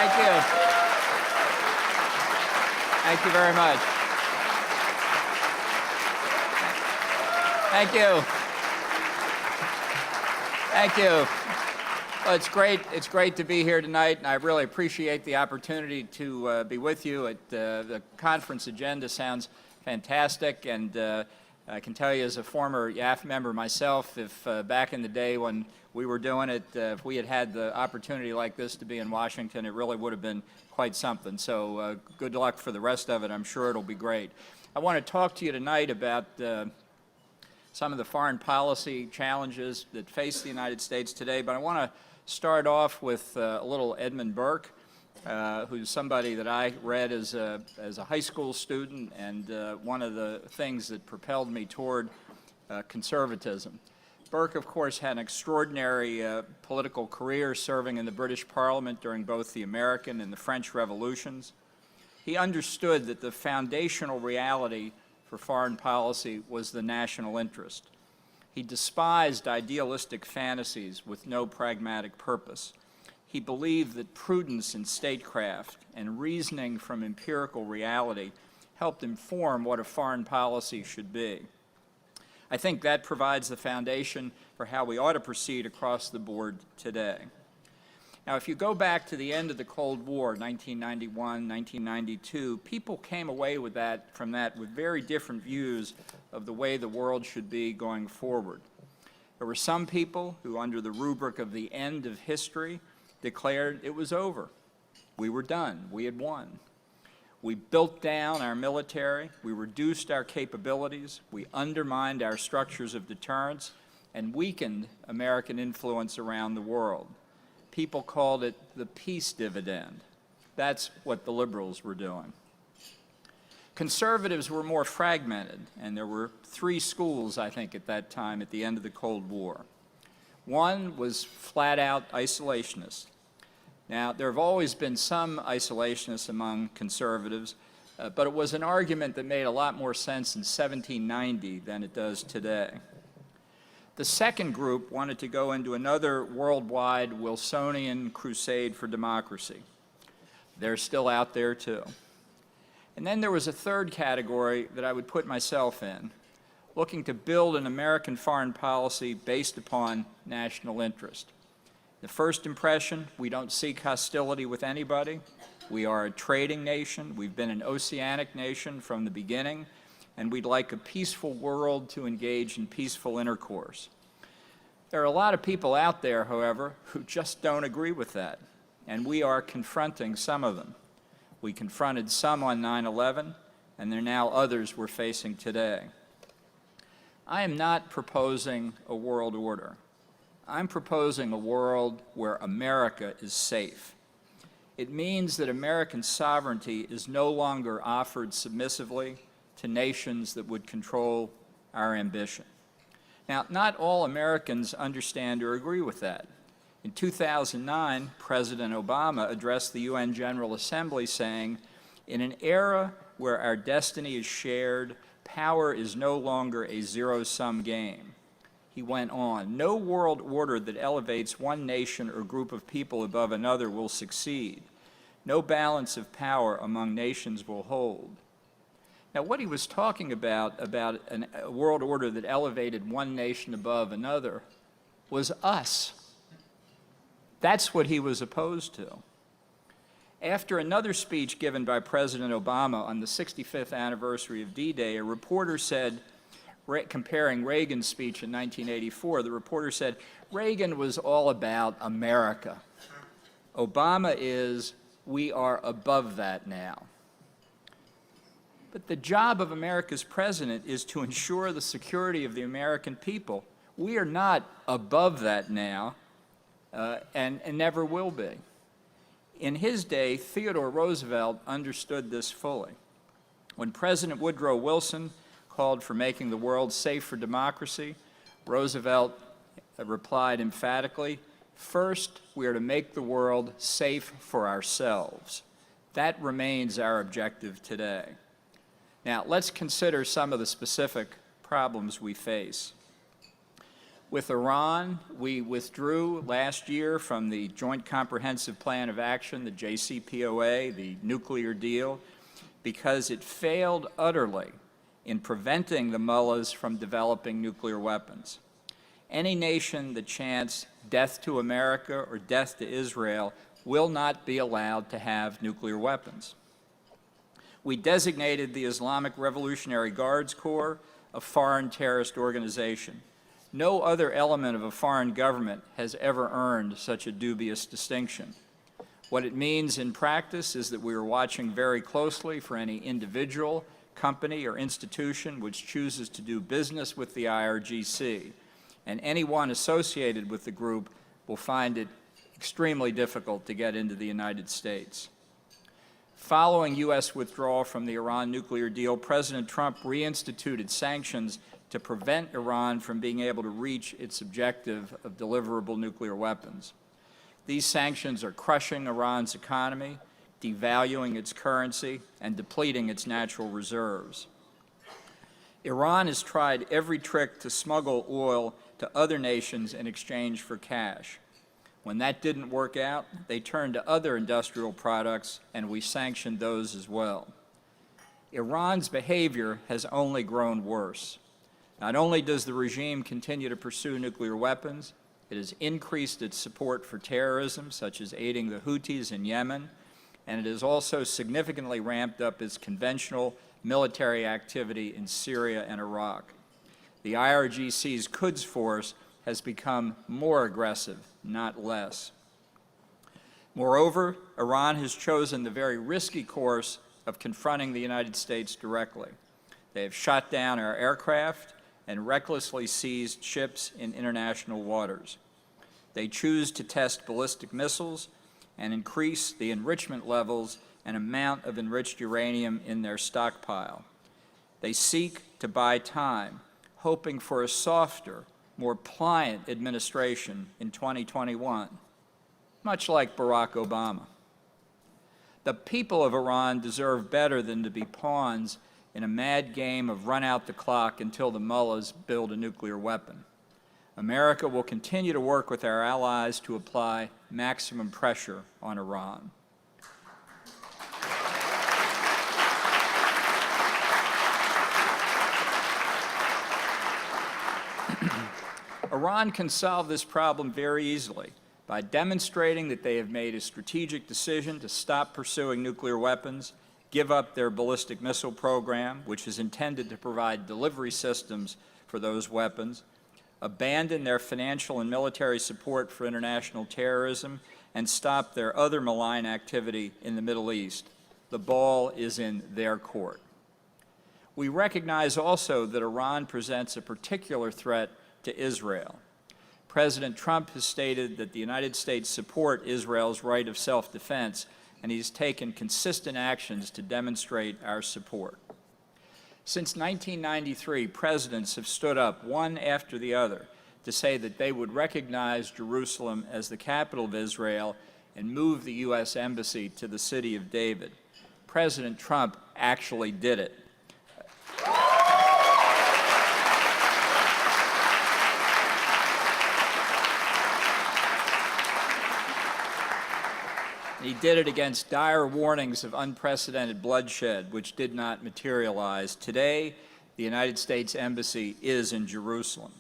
Thank you. Thank you very much. Thank you. Thank you. Well, it's great to be here tonight, and I really appreciate the opportunity to be with you. The conference agenda sounds fantastic, and I can tell you as a former YAF member myself, if back in the day when we were doing it, if we had had the opportunity like this to be in Washington, it really would have been quite something. So good luck for the rest of it. I'm sure it'll be great. I want to talk to you tonight about some of the foreign policy challenges that face the United States today, but I want to start off with a little Edmund Burke, who's somebody that I read as a high school student, and one of the things that propelled me toward conservatism. Burke, of course, had an extraordinary political career serving in the British Parliament during both the American and the French Revolutions. He understood that the foundational reality for foreign policy was the national interest. He despised idealistic fantasies with no pragmatic purpose. He believed that prudence in statecraft and reasoning from empirical reality helped inform what a foreign policy should be. I think that provides the foundation for how we ought to proceed across the board today. Now, if you go back to the end of the Cold War, 1991, 1992, people came away from that with very different views of the way the world should be going forward. There were some people who, under the rubric of the end of history, declared it was over. We were done. We had won. We built down our military, we reduced our capabilities, we undermined our structures of deterrence, and weakened American influence around the world. People called it the peace dividend. That's what the liberals were doing. Conservatives were more fragmented, and there were three schools, I think, at that time, at the end of the Cold War. One was flat-out isolationist. Now, there have always been some isolationists among conservatives, but it was an argument that made a lot more sense in 1790 than it does today. The second group wanted to go into another worldwide Wilsonian crusade for democracy. They're still out there, too. And then there was a third category that I would put myself in, looking to build an American foreign policy based upon national interest. The first impression, we don't seek hostility with anybody. We are a trading nation. We've been an oceanic nation from the beginning, and we'd like a peaceful world to engage in peaceful intercourse. There are a lot of people out there, however, who just don't agree with that, and we are confronting some of them. We confronted some on 9/11, and there are now others we're facing today. I am not proposing a world order. I'm proposing a world where America is safe. It means that American sovereignty is no longer offered submissively to nations that would control our ambition. Now, not all Americans understand or agree with that. In 2009, President Obama addressed the UN General Assembly saying, "In an era where our destiny is shared, power is no longer a zero-sum game." He went on, "No world order that elevates one nation or group of people above another will succeed. No balance of power among nations will hold." Now, what he was talking about a world order that elevated one nation above another, was us. That's what he was opposed to. After another speech given by President Obama on the 65th anniversary of D-Day, a reporter said, comparing Reagan's speech in 1984, the reporter said, "Reagan was all about America. Obama is, we are above that now." But the job of America's president is to ensure the security of the American people. We are not above that now, and never will be. In his day, Theodore Roosevelt understood this fully. When President Woodrow Wilson called for making the world safe for democracy, Roosevelt replied emphatically, "First, we are to make the world safe for ourselves." That remains our objective today. Now, let's consider some of the specific problems we face. With Iran, we withdrew last year from the Joint Comprehensive Plan of Action, the JCPOA, the nuclear deal, because it failed utterly in preventing the mullahs from developing nuclear weapons. Any nation that chants death to America or death to Israel will not be allowed to have nuclear weapons. We designated the Islamic Revolutionary Guards Corps a foreign terrorist organization. No other element of a foreign government has ever earned such a dubious distinction. What it means in practice is that we are watching very closely for any individual, company, or institution which chooses to do business with the IRGC, and anyone associated with the group will find it extremely difficult to get into the United States. Following U.S. withdrawal from the Iran nuclear deal, President Trump reinstituted sanctions to prevent Iran from being able to reach its objective of deliverable nuclear weapons. These sanctions are crushing Iran's economy, devaluing its currency, and depleting its natural reserves. Iran has tried every trick to smuggle oil to other nations in exchange for cash. When that didn't work out, they turned to other industrial products, and we sanctioned those as well. Iran's behavior has only grown worse. Not only does the regime continue to pursue nuclear weapons, it has increased its support for terrorism, such as aiding the Houthis in Yemen, and it has also significantly ramped up its conventional military activity in Syria and Iraq. The IRGC's Quds force has become more aggressive, not less. Moreover, Iran has chosen the very risky course of confronting the United States directly. They have shot down our aircraft and recklessly seized ships in international waters. They choose to test ballistic missiles and increase the enrichment levels and amount of enriched uranium in their stockpile. They seek to buy time, hoping for a softer, more pliant administration in 2021, much like Barack Obama. The people of Iran deserve better than to be pawns in a mad game of run out the clock until the mullahs build a nuclear weapon. America will continue to work with our allies to apply maximum pressure on Iran. Iran can solve this problem very easily by demonstrating that they have made a strategic decision to stop pursuing nuclear weapons, give up their ballistic missile program, which is intended to provide delivery systems for those weapons, abandon their financial and military support for international terrorism, and stop their other malign activity in the Middle East. The ball is in their court. We recognize also that Iran presents a particular threat to Israel. President Trump has stated that the United States support Israel's right of self-defense, and he's taken consistent actions to demonstrate our support. Since 1993, presidents have stood up one after the other to say that they would recognize Jerusalem as the capital of Israel and move the U.S. Embassy to the city of David. President Trump actually did it. He did it against dire warnings of unprecedented bloodshed, which did not materialize. Today, the United States Embassy is in Jerusalem.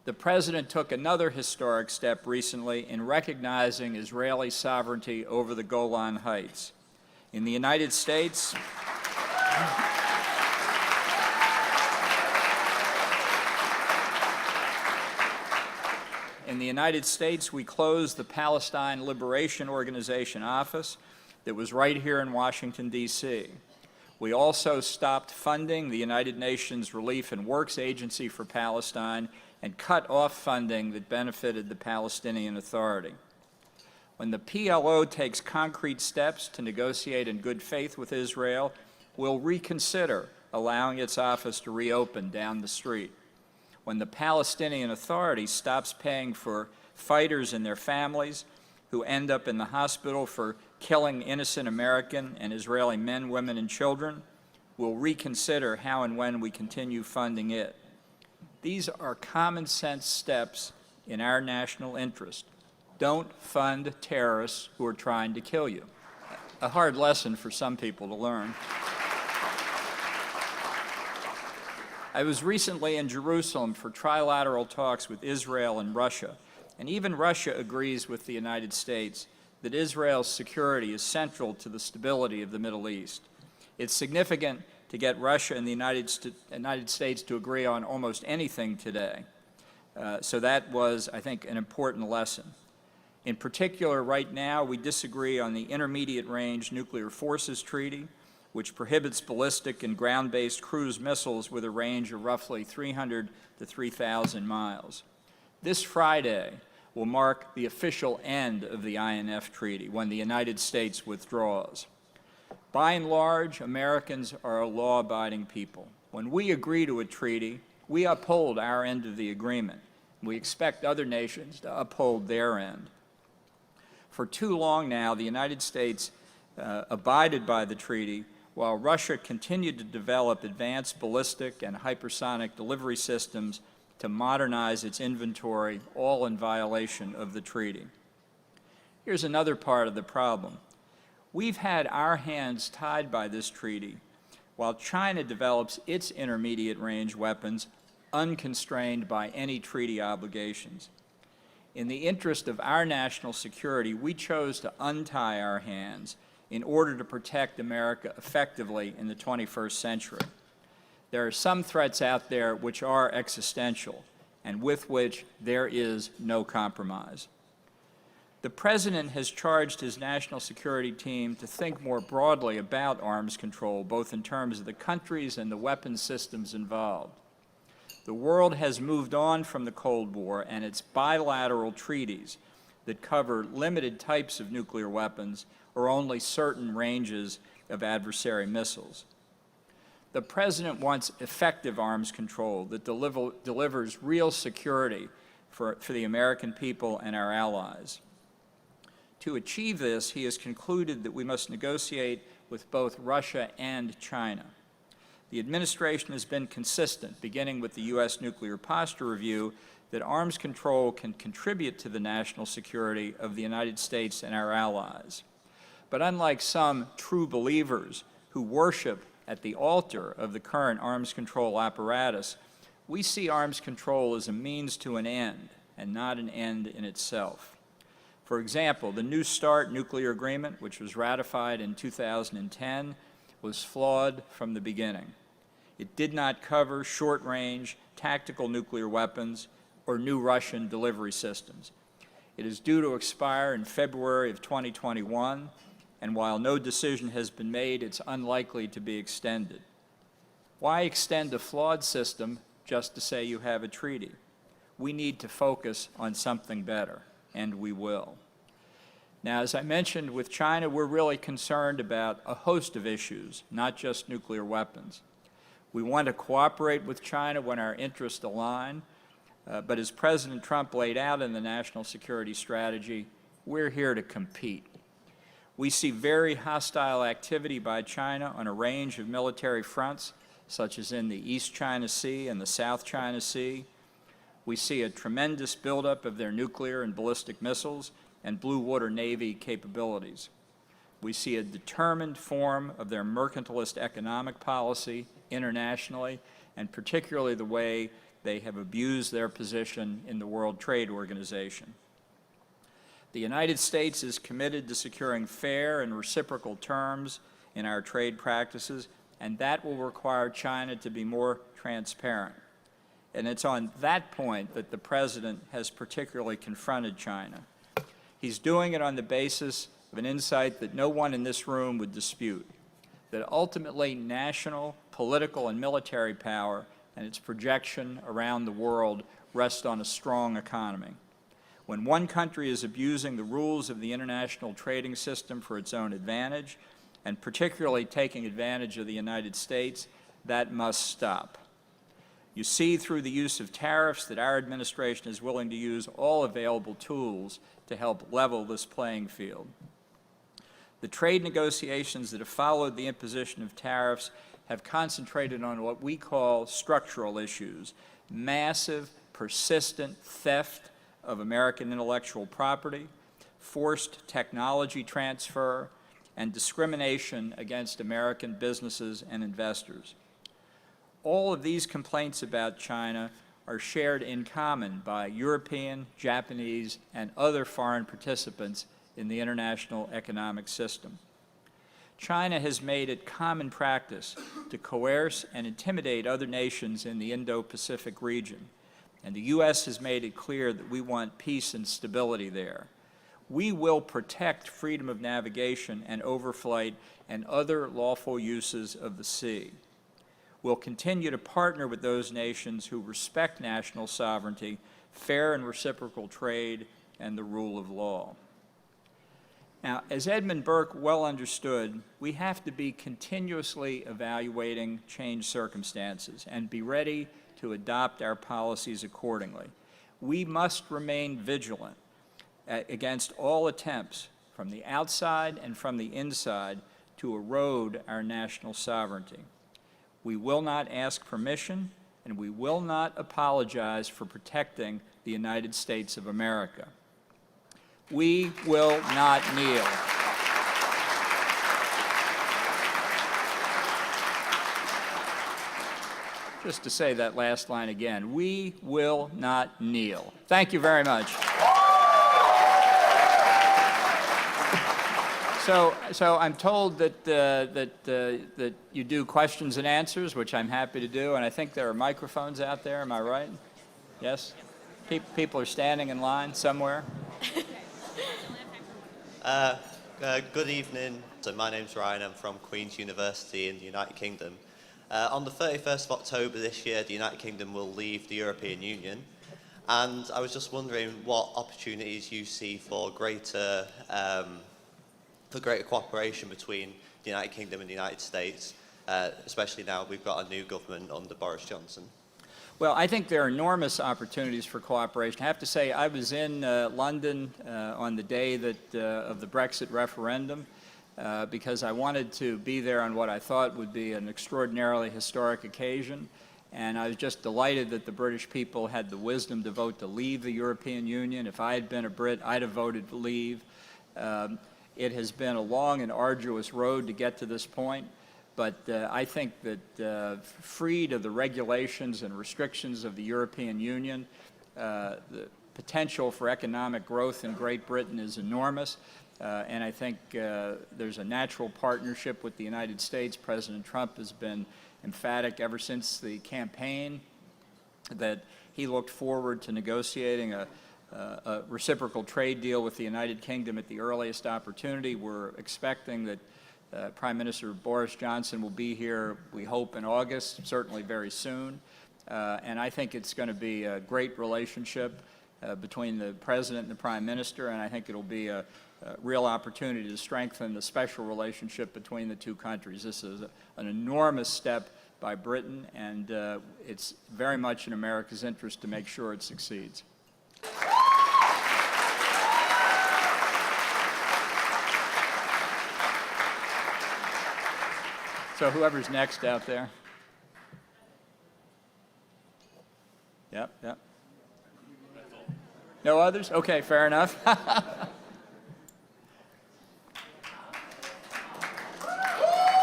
The President took another historic step recently in recognizing Israeli sovereignty over the Golan Heights. In the United States, we closed the Palestine Liberation Organization office that was right here in Washington, D.C. We also stopped funding the United Nations Relief and Works Agency for Palestine and cut off funding that benefited the Palestinian Authority. When the PLO takes concrete steps to negotiate in good faith with Israel, we'll reconsider allowing its office to reopen down the street. When the Palestinian Authority stops paying for fighters and their families who end up in the hospital for killing innocent American and Israeli men, women, and children, we'll reconsider how and when we continue funding it. These are common sense steps in our national interest. Don't fund terrorists who are trying to kill you. A hard lesson for some people to learn. I was recently in Jerusalem for trilateral talks with Israel and Russia, and even Russia agrees with the United States that Israel's security is central to the stability of the Middle East. It's significant to get Russia and the United States to agree on almost anything today. So that was, I think, an important lesson. In particular, right now, we disagree on the Intermediate Range Nuclear Forces Treaty, which prohibits ballistic and ground-based cruise missiles with a range of roughly 300 to 3,000 miles. This Friday will mark the official end of the INF Treaty when the United States withdraws. By and large, Americans are a law-abiding people. When we agree to a treaty, we uphold our end of the agreement. We expect other nations to uphold their end. For too long now, the United States abided by the treaty while Russia continued to develop advanced ballistic and hypersonic delivery systems to modernize its inventory, all in violation of the treaty. Here's another part of the problem. We've had our hands tied by this treaty while China develops its intermediate-range weapons unconstrained by any treaty obligations. In the interest of our national security, we chose to untie our hands in order to protect America effectively in the 21st century. There are some threats out there which are existential and with which there is no compromise. The President has charged his national security team to think more broadly about arms control, both in terms of the countries and the weapons systems involved. The world has moved on from the Cold War and its bilateral treaties that cover limited types of nuclear weapons or only certain ranges of adversary missiles. The President wants effective arms control that delivers real security for the American people and our allies. To achieve this, he has concluded that we must negotiate with both Russia and China. The administration has been consistent, beginning with the U.S. Nuclear Posture Review, that arms control can contribute to the national security of the United States and our allies. But unlike some true believers who worship at the altar of the current arms control apparatus, we see arms control as a means to an end and not an end in itself. For example, the New START nuclear agreement, which was ratified in 2010, was flawed from the beginning. It did not cover short-range tactical nuclear weapons or new Russian delivery systems. It is due to expire in February of 2021, and while no decision has been made, it's unlikely to be extended. Why extend a flawed system just to say you have a treaty? We need to focus on something better, and we will. Now, as I mentioned with China, we're really concerned about a host of issues, not just nuclear weapons. We want to cooperate with China when our interests align, but as President Trump laid out in the National Security Strategy, we're here to compete. We see very hostile activity by China on a range of military fronts, such as in the East China Sea and the South China Sea. We see a tremendous buildup of their nuclear and ballistic missiles and blue water Navy capabilities. We see a determined form of their mercantilist economic policy internationally, and particularly the way they have abused their position in the World Trade Organization. The United States is committed to securing fair and reciprocal terms in our trade practices, and that will require China to be more transparent. And it's on that point that the President has particularly confronted China. He's doing it on the basis of an insight that no one in this room would dispute, that ultimately national, political, and military power and its projection around the world rest on a strong economy. When one country is abusing the rules of the international trading system for its own advantage, and particularly taking advantage of the United States, that must stop. You see through the use of tariffs that our administration is willing to use all available tools to help level this playing field. The trade negotiations that have followed the imposition of tariffs have concentrated on what we call structural issues, massive, persistent theft of American intellectual property, forced technology transfer, and discrimination against American businesses and investors. All of these complaints about China are shared in common by European, Japanese, and other foreign participants in the international economic system. China has made it common practice to coerce and intimidate other nations in the Indo-Pacific region, and the U.S. has made it clear that we want peace and stability there. We will protect freedom of navigation and overflight and other lawful uses of the sea. We'll continue to partner with those nations who respect national sovereignty, fair and reciprocal trade, and the rule of law. Now, as Edmund Burke well understood, we have to be continuously evaluating changed circumstances and be ready to adopt our policies accordingly. We must remain vigilant against all attempts from the outside and from the inside to erode our national sovereignty. We will not ask permission, and we will not apologize for protecting the United States of America. We will not kneel. Just to say that last line again, we will not kneel. Thank you very much. So I'm told that you do questions and answers, which I'm happy to do, and I think there are microphones out there. Am I right? Yes? People are standing in line somewhere. Good evening. So my name's Ryan. I'm from Queen's University in the United Kingdom. On the 31st of October this year, the United Kingdom will leave the European Union. And I was just wondering what opportunities you see for greater cooperation between the United Kingdom and the United States, especially now we've got a new government under Boris Johnson. Well, I think there are enormous opportunities for cooperation. I have to say, I was in London on the day of the Brexit referendum because I wanted to be there on what I thought would be an extraordinarily historic occasion. And I was just delighted that the British people had the wisdom to vote to leave the European Union. If I had been a Brit, I'd have voted to leave. It has been a long and arduous road to get to this point. But I think that freed of the regulations and restrictions of the European Union, the potential for economic growth in Great Britain is enormous. And I think there's a natural partnership with the United States. President Trump has been emphatic ever since the campaign that he looked forward to negotiating a reciprocal trade deal with the United Kingdom at the earliest opportunity. We're expecting that Prime Minister Boris Johnson will be here, we hope, in August, certainly very soon. And I think it's going to be a great relationship between the President and the Prime Minister, and I think it'll be a real opportunity to strengthen the special relationship between the two countries. This is an enormous step by Britain, and it's very much in America's interest to make sure it succeeds. So whoever's next out there. Yep. No others? Okay, fair enough. All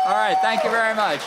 right, thank you very much.